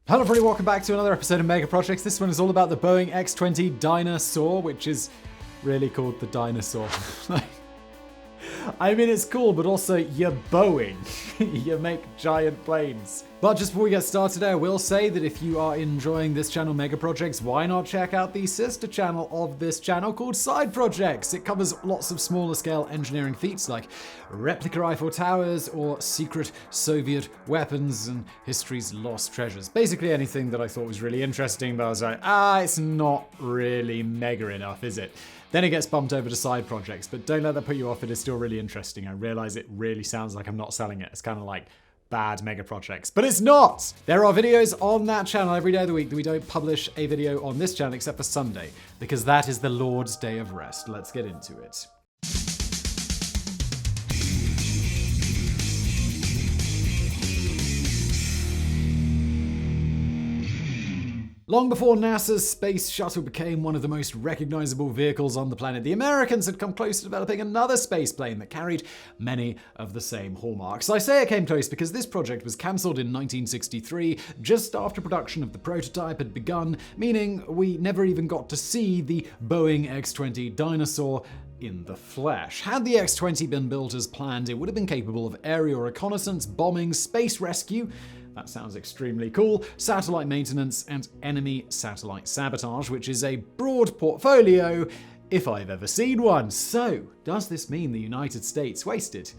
Hello everybody, welcome back to another episode of Mega Projects. This one is all about the Boeing X-20 Dyna-Soar, which is really called the Dyna-Soar. I mean, it's cool, but also you're Boeing. You make giant planes. But just before we get started, I will say that if you are enjoying this channel, Mega Projects, why not check out the sister channel of this channel called Side Projects? It covers lots of smaller scale engineering feats like replica Eiffel Towers or secret Soviet weapons and history's lost treasures. Basically anything that I thought was really interesting, but I was like, it's not really mega enough, is it? Then it gets bumped over to Side Projects, but don't let that put you off. It is still really interesting. I realize it really sounds like I'm not selling it. It's kind of like bad Mega Projects, but it's not! There are videos on that channel every day of the week that we don't publish a video on this channel except for Sunday, because that is the Lord's Day of Rest. Let's get into it. Long before NASA's space shuttle became one of the most recognizable vehicles on the planet, the Americans had come close to developing another space plane that carried many of the same hallmarks. I say it came close because this project was cancelled in 1963, just after production of the prototype had begun, meaning we never even got to see the Boeing X-20 Dyna-Soar in the flesh. Had the X-20 been built as planned, it would have been capable of aerial reconnaissance, bombing, space rescue, that sounds extremely cool, satellite maintenance, and enemy satellite sabotage, which is a broad portfolio if I've ever seen one. So, does this mean the United States wasted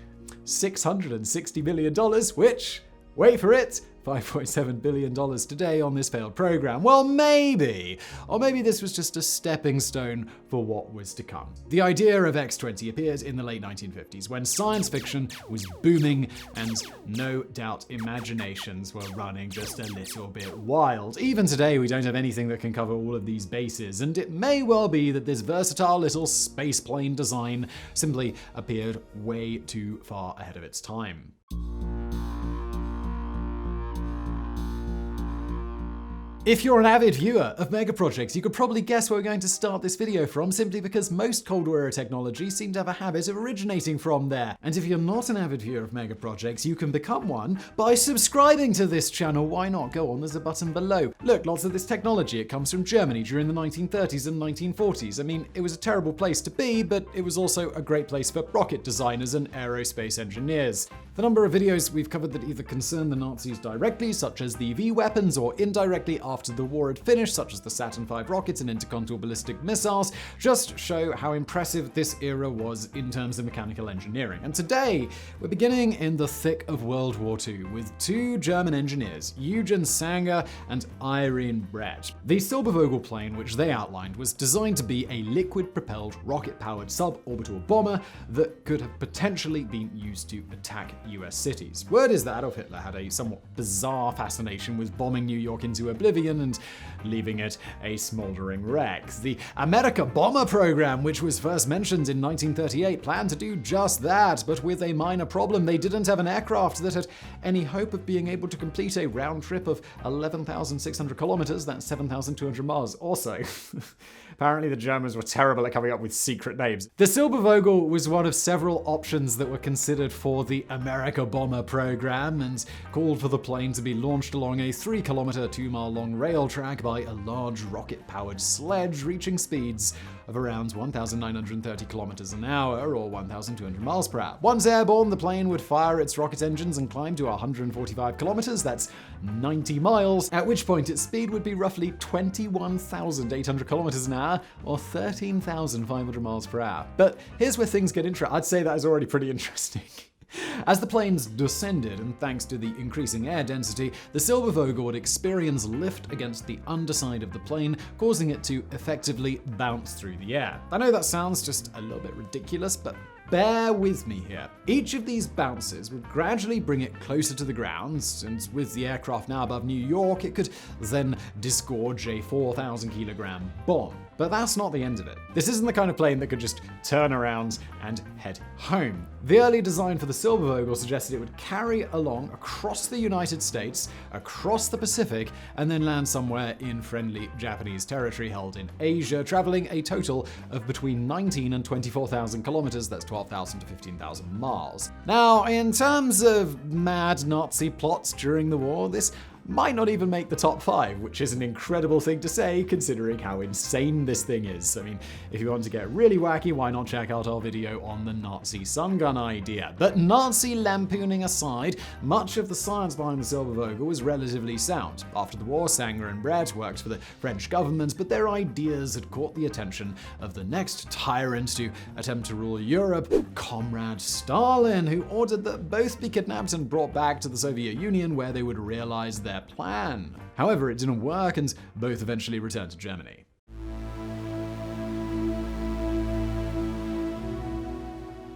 $660 million, which, wait for it, $5.7 billion today on this failed program? Well, maybe. Or maybe this was just a stepping stone for what was to come. The idea of X-20 appeared in the late 1950s when science fiction was booming and no doubt imaginations were running just a little bit wild. Even today, we don't have anything that can cover all of these bases, and it may well be that this versatile little spaceplane design simply appeared way too far ahead of its time. If you're an avid viewer of Mega Projects, you could probably guess where we're going to start this video from, simply because most Cold War era technology seem to have a habit of originating from there. And if you're not an avid viewer of Mega Projects, you can become one by subscribing to this channel. Why not? Go on, there's a button below. Look, lots of this technology, it comes from Germany during the 1930s and 1940s. I mean, it was a terrible place to be, but it was also a great place for rocket designers and aerospace engineers. The number of videos we've covered that either concern the Nazis directly, such as the V-weapons, or indirectly after the war had finished, such as the Saturn V rockets and intercontinental ballistic missiles, just show how impressive this era was in terms of mechanical engineering. And today, we're beginning in the thick of World War II with two German engineers, Eugen Sanger and Irene Brett. The Silbervogel plane, which they outlined, was designed to be a liquid-propelled, rocket-powered suborbital bomber that could have potentially been used to attack US cities. Word is that Adolf Hitler had a somewhat bizarre fascination with bombing New York into oblivion and leaving it a smoldering wreck. The America Bomber program, which was first mentioned in 1938, planned to do just that, but with a minor problem. They didn't have an aircraft that had any hope of being able to complete a round trip of 11,600 kilometers, that's 7,200 miles or so. Apparently the Germans were terrible at coming up with secret names. The Silbervogel was one of several options that were considered for the America Bomber program and called for the plane to be launched along a 3-kilometer, 2-mile-long rail track by a large rocket-powered sledge reaching speeds of around 1,930 kilometers an hour or 1,200 miles per hour. Once airborne, the plane would fire its rocket engines and climb to 145 kilometers, that's 90 miles, at which point its speed would be roughly 21,800 kilometers an hour or 13,500 miles per hour. But here's where things get interesting. I'd say that is already pretty interesting. As the planes descended, and thanks to the increasing air density, the Silbervogel would experience lift against the underside of the plane, causing it to effectively bounce through the air. I know that sounds just a little bit ridiculous, but bear with me here. Each of these bounces would gradually bring it closer to the ground, and with the aircraft now above New York, it could then disgorge a 4,000 kilogram bomb. But that's not the end of it. This isn't the kind of plane that could just turn around and head home. The early design for the Silbervogel suggested it would carry along across the United States, across the Pacific, and then land somewhere in friendly Japanese territory held in Asia, traveling a total of between 19 and 24,000 kilometers, that's 12,000 to 15,000 miles. Now, in terms of mad Nazi plots during the war, this might not even make the top 5, which is an incredible thing to say considering how insane this thing is. I mean, if you want to get really wacky, why not check out our video on the Nazi sun gun idea? But Nazi lampooning aside, much of the science behind the Silbervogel was relatively sound. After the war, Sanger and Brett worked for the French government, but their ideas had caught the attention of the next tyrant to attempt to rule Europe, Comrade Stalin, who ordered that both be kidnapped and brought back to the Soviet Union, where they would realize their plan. However, it didn't work, and both eventually returned to Germany.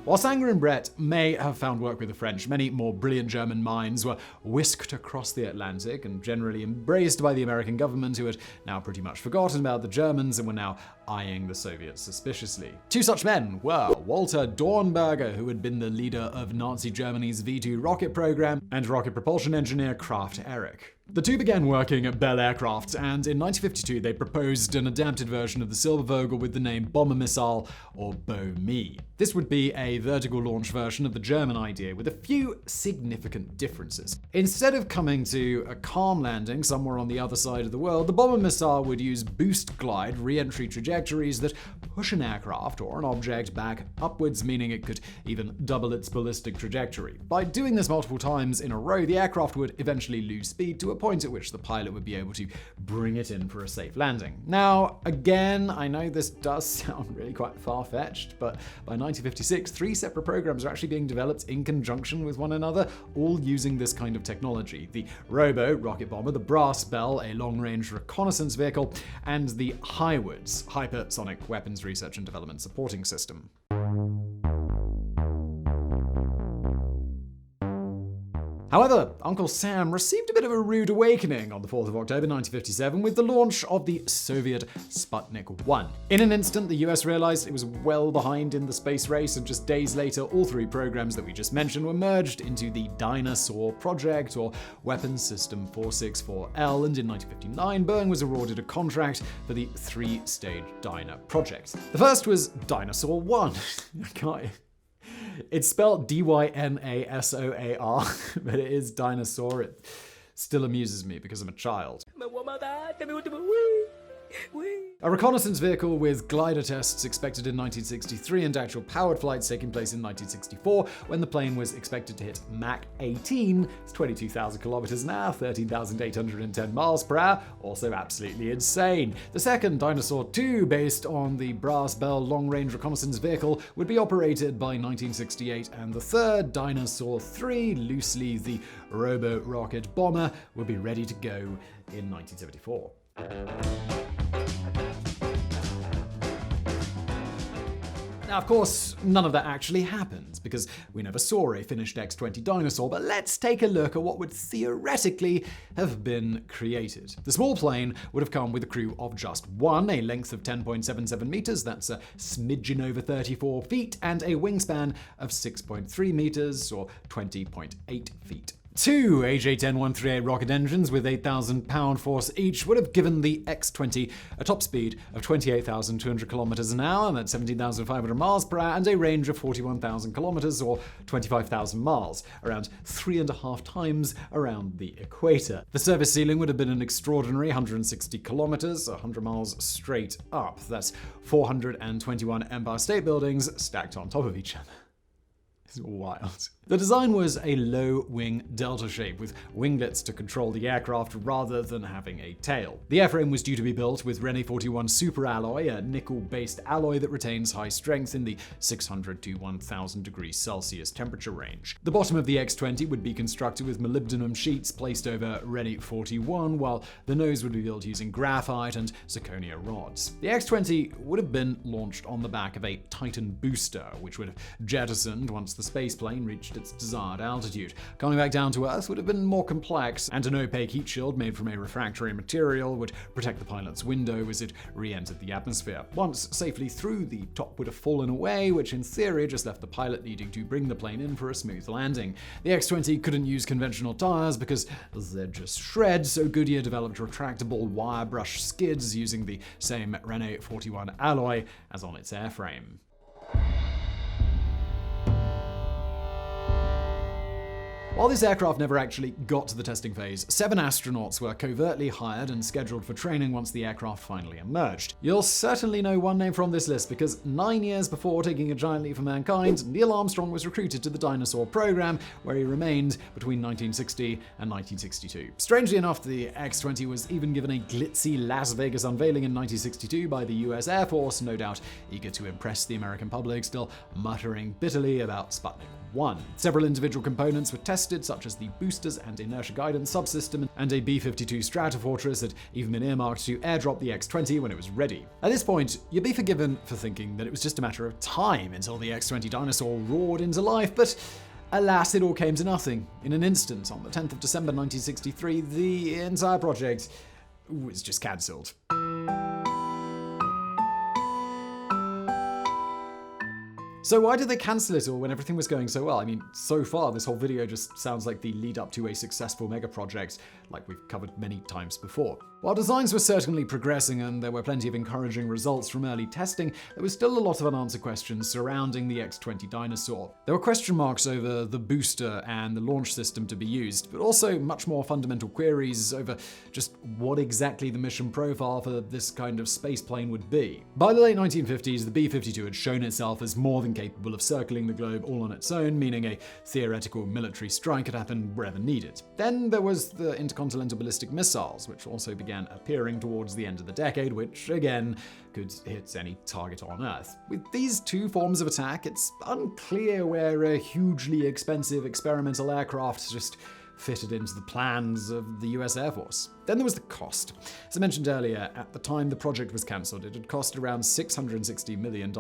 While Sanger and Brett may have found work with the French, many more brilliant German minds were whisked across the Atlantic and generally embraced by the American government, who had now pretty much forgotten about the Germans and were now eyeing the Soviets suspiciously. Two such men were Walter Dornberger, who had been the leader of Nazi Germany's V-2 rocket program, and rocket propulsion engineer Krafft Erich. The two began working at Bell Aircraft, and in 1952 they proposed an adapted version of the Silbervogel with the name Bomber Missile, or BOME. This would be a vertical launch version of the German idea with a few significant differences. Instead of coming to a calm landing somewhere on the other side of the world, the Bomber Missile would use boost glide re-entry trajectories that push an aircraft or an object back upwards, meaning it could even double its ballistic trajectory. By doing this multiple times in a row, the aircraft would eventually lose speed to a point at which the pilot would be able to bring it in for a safe landing. Now, again, I know this does sound really quite far-fetched, but by 1956, 3 separate programs are actually being developed in conjunction with one another, all using this kind of technology. The Robo rocket bomber, the Brass Bell, a long-range reconnaissance vehicle, and the Highwoods, hypersonic weapons research and development supporting system. However, Uncle Sam received a bit of a rude awakening on the 4th of October 1957 with the launch of the Soviet Sputnik 1. In an instant, the US realized it was well behind in the space race, and just days later, all 3 programs that we just mentioned were merged into the Dyna-Soar project, or Weapons System 464L, and in 1959, Boeing was awarded a contract for the 3-stage Dyna project. The first was Dyna-Soar 1. It's spelled Dynasoar, but it is Dyna-Soar. It still amuses me because I'm a child. A reconnaissance vehicle with glider tests expected in 1963 and actual powered flights taking place in 1964, when the plane was expected to hit Mach 18, it's 22,000 kilometers an hour, 13,810 miles per hour, also absolutely insane. The second, Dyna-Soar 2, based on the Brass Bell long-range reconnaissance vehicle, would be operated by 1968, and the third, Dyna-Soar 3, loosely the robo-rocket bomber, would be ready to go in 1974. Now, of course, none of that actually happened, because we never saw a finished X-20 Dyna-Soar, but let's take a look at what would theoretically have been created. The small plane would have come with a crew of just one, a length of 10.77 meters, that's a smidgen over 34 feet, and a wingspan of 6.3 meters, or 20.8 feet. 2 AJ-10-138 rocket engines with 8,000 pound force each would have given the X-20 a top speed of 28,200 kilometers an hour, that's 17,500 miles per hour, and a range of 41,000 kilometers, or 25,000 miles, around 3.5 times around the equator. The service ceiling would have been an extraordinary 160 kilometers, 100 miles straight up. That's 421 Empire State Buildings stacked on top of each other. It's wild. The design was a low-wing delta shape with winglets to control the aircraft rather than having a tail. The airframe was due to be built with Rene 41 super alloy, a nickel-based alloy that retains high strength in the 600 to 1000 degrees Celsius temperature range. The bottom of the X-20 would be constructed with molybdenum sheets placed over Rene 41, while the nose would be built using graphite and zirconia rods. The X-20 would have been launched on the back of a Titan booster, which would have jettisoned once the Spaceplane reached its desired altitude. Coming back down to Earth would have been more complex, and an opaque heat shield made from a refractory material would protect the pilot's window as it re-entered the atmosphere. Once safely through, the top would have fallen away, which in theory just left the pilot needing to bring the plane in for a smooth landing. The X-20 couldn't use conventional tires because they'd just shred, so Goodyear developed retractable wire brush skids using the same Rene 41 alloy as on its airframe. While this aircraft never actually got to the testing phase, 7 astronauts were covertly hired and scheduled for training once the aircraft finally emerged. You'll certainly know one name from this list because 9 years before taking a giant leap for mankind, Neil Armstrong was recruited to the Dyna-Soar program, where he remained between 1960 and 1962. Strangely enough, the X-20 was even given a glitzy Las Vegas unveiling in 1962 by the US Air Force, no doubt eager to impress the American public, still muttering bitterly about Sputnik 1. Several individual components were tested, such as the boosters and inertia guidance subsystem, and a B-52 Stratofortress had even been earmarked to airdrop the X-20 when it was ready. At this point, you'd be forgiven for thinking that it was just a matter of time until the X-20 Dyna-Soar roared into life, but alas, it all came to nothing. In an instant, on the 10th of December 1963, the entire project was just cancelled. So why did they cancel it all when everything was going so well? I mean, so far this whole video just sounds like the lead up to a successful mega project like we've covered many times before. While designs were certainly progressing and there were plenty of encouraging results from early testing, there was still a lot of unanswered questions surrounding the X-20 Dyna-Soar. There were question marks over the booster and the launch system to be used, but also much more fundamental queries over just what exactly the mission profile for this kind of spaceplane would be. By the late 1950s, the B-52 had shown itself as more than capable of circling the globe all on its own, meaning a theoretical military strike could happen wherever needed. Then there was the intercontinental ballistic missiles, which also began appearing towards the end of the decade, which again could hit any target on Earth. With these two forms of attack, it's unclear where a hugely expensive experimental aircraft just fitted into the plans of the US Air Force. Then there was the cost. As I mentioned earlier, at the time the project was cancelled, it had cost around $660 million.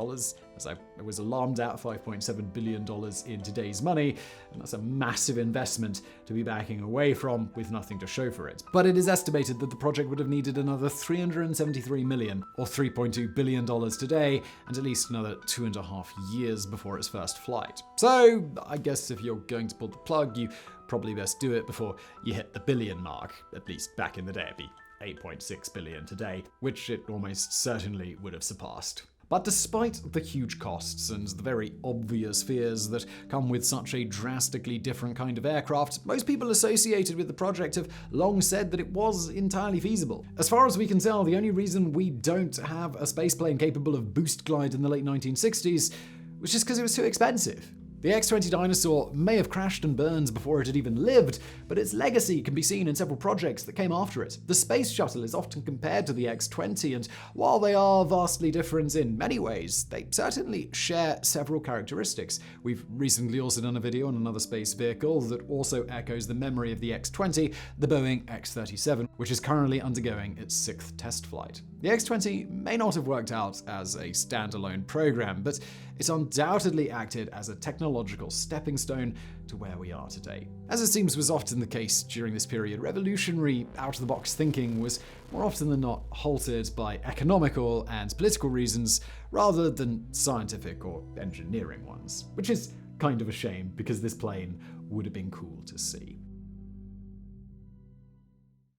As I was alarmed at, $5.7 billion in today's money, and that's a massive investment to be backing away from with nothing to show for it. But it is estimated that the project would have needed another $373 million, or $3.2 billion today, and at least another 2.5 years before its first flight. So I guess if you're going to pull the plug, you probably best do it before you hit the billion mark. At least back in the day, it'd be 8.6 billion today, which it almost certainly would have surpassed. But despite the huge costs and the very obvious fears that come with such a drastically different kind of aircraft, most people associated with the project have long said that it was entirely feasible. As far as we can tell, the only reason we don't have a spaceplane capable of boost glide in the late 1960s was just because it was too expensive. The X-20 Dyna-Soar may have crashed and burned before it had even lived, but its legacy can be seen in several projects that came after it. The Space Shuttle is often compared to the X-20, and while they are vastly different in many ways, they certainly share several characteristics. We've recently also done a video on another space vehicle that also echoes the memory of the X-20, the Boeing X-37, which is currently undergoing its 6th test flight. The X-20 may not have worked out as a standalone program, but it undoubtedly acted as a technological stepping stone to where we are today. As it seems was often the case during this period, revolutionary out-of-the-box thinking was more often than not halted by economical and political reasons rather than scientific or engineering ones, which is kind of a shame because this plane would have been cool to see.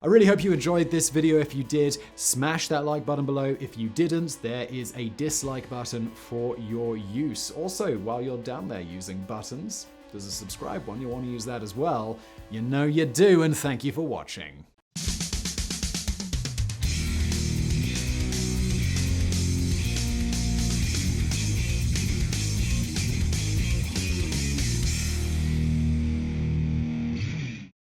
I really hope you enjoyed this video. If you did, smash that like button below. If you didn't, there is a dislike button for your use. Also, while you're down there using buttons, there's a subscribe one. You'll want to use that as well. You know you do, and thank you for watching.